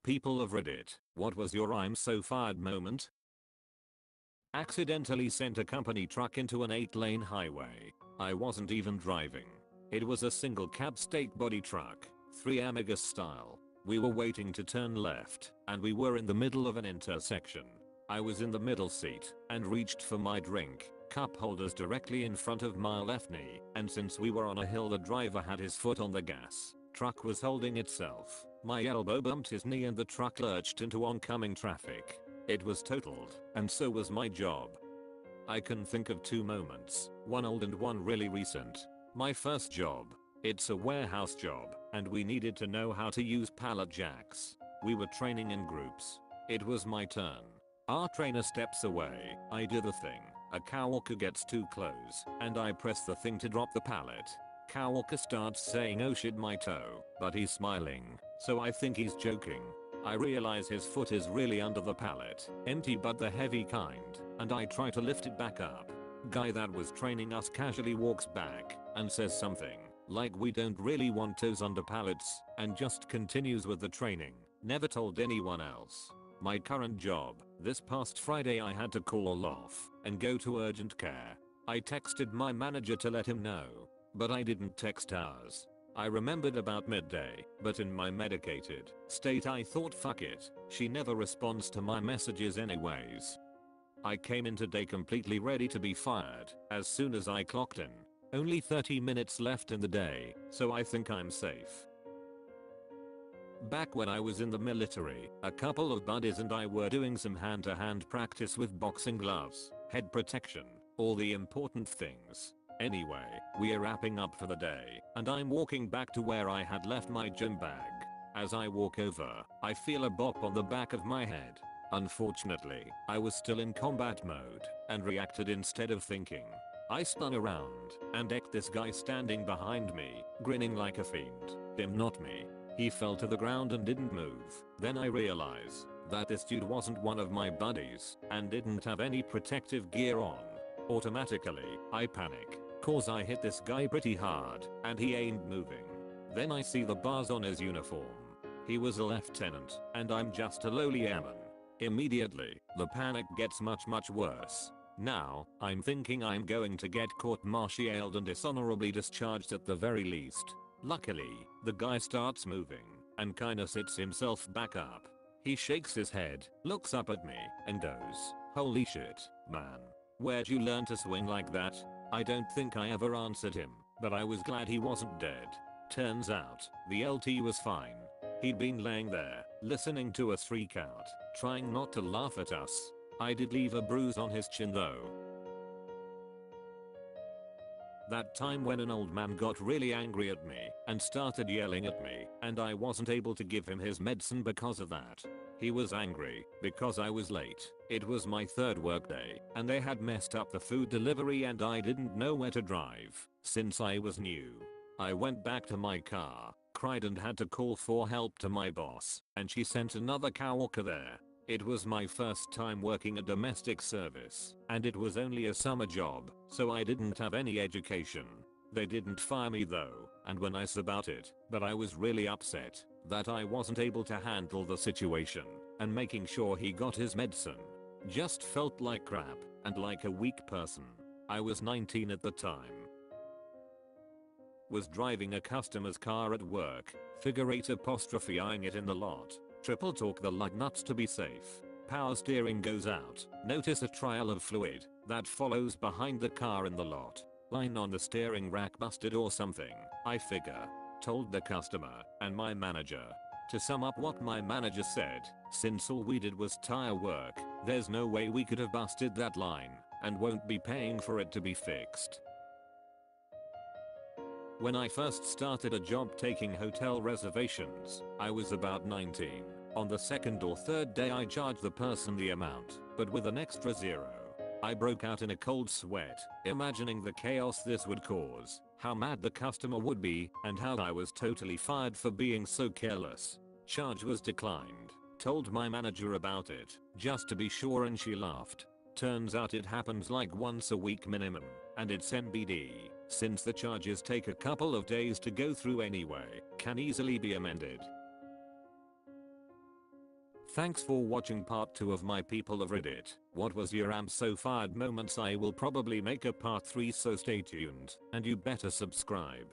People of Reddit, what was your I'm so fired moment? Accidentally sent a company truck into an 8-lane highway. I wasn't even driving. It was a single cab state body truck, 3 Amigas style. We were waiting to turn left, and we were in the middle of an intersection. I was in the middle seat, and reached for my drink, cup holders directly in front of my left knee, and since we were on a hill the driver had his foot on the gas. Truck was holding itself. My elbow bumped his knee and the truck lurched into oncoming traffic. It was totaled, and so was my job. I can think of 2 moments, one old and one really recent. My first job. It's a warehouse job, and we needed to know how to use pallet jacks. We were training in groups. It was my turn. Our trainer steps away, I do the thing. A coworker gets too close, and I press the thing to drop the pallet. Coworker starts saying oh shit my toe, but he's smiling, so I think he's joking. I realize his foot is really under the pallet, empty but the heavy kind, and I try to lift it back up. Guy that was training us casually walks back and says something like we don't really want toes under pallets, and just continues with the training. Never told anyone else. My current job, this past Friday I had to call off and go to urgent care. I texted my manager to let him know, but I didn't text ours. I remembered about midday, but in my medicated state I thought fuck it, she never responds to my messages anyways. I came in today completely ready to be fired as soon as I clocked in. Only 30 minutes left in the day, so I think I'm safe. Back when I was in the military, a couple of buddies and I were doing some hand-to-hand practice with boxing gloves, head protection, all the important things. Anyway, we are wrapping up for the day, and I'm walking back to where I had left my gym bag. As I walk over, I feel a bop on the back of my head. Unfortunately, I was still in combat mode, and reacted instead of thinking. I spun around, and ecked this guy standing behind me, grinning like a fiend. Him not me. He fell to the ground and didn't move. Then I realize that this dude wasn't one of my buddies, and didn't have any protective gear on. Automatically, I panic, cause I hit this guy pretty hard, and he ain't moving. Then I see the bars on his uniform. He was a lieutenant, and I'm just a lowly airman. Immediately, the panic gets much worse. Now, I'm thinking I'm going to get court-martialed and dishonorably discharged at the very least. Luckily, the guy starts moving, and kinda sits himself back up. He shakes his head, looks up at me, and goes, "Holy shit, man. Where'd you learn to swing like that?" I don't think I ever answered him, but I was glad he wasn't dead. Turns out, the LT was fine. He'd been laying there, listening to us freak out, trying not to laugh at us. I did leave a bruise on his chin though. That time when an old man got really angry at me and started yelling at me, and I wasn't able to give him his medicine because of that. He was angry because I was late. It was my 3rd workday, and they had messed up the food delivery and I didn't know where to drive since I was new. I went back to my car, cried and had to call for help to my boss, and she sent another coworker there. It was my first time working a domestic service, and it was only a summer job, so I didn't have any education. They didn't fire me though, and were nice about it, but I was really upset that I wasn't able to handle the situation, and making sure he got his medicine just felt like crap, and like a weak person. I was 19 at the time. Was driving a customer's car at work, figure 8 apostrophe eyeing it in the lot. Triple torque the lug nuts to be safe. Power steering goes out. Notice a trial of fluid that follows behind the car in the lot. Line on the steering rack busted or something, I figure. Told the customer and my manager. To sum up what my manager said, since all we did was tire work, there's no way we could have busted that line, and won't be paying for it to be fixed. When I first started a job taking hotel reservations, I was about 19. On the 2nd or 3rd day I charged the person the amount, but with an extra zero. I broke out in a cold sweat, imagining the chaos this would cause, how mad the customer would be, and how I was totally fired for being so careless. Charge was declined. Told my manager about it, just to be sure, and she laughed. Turns out it happens like once a week minimum, and it's NBD, since the charges take a couple of days to go through anyway, can easily be amended. Thanks for watching part 2 of my people of Reddit. What was your am so fired moments? I will probably make a part 3, so stay tuned and you better subscribe.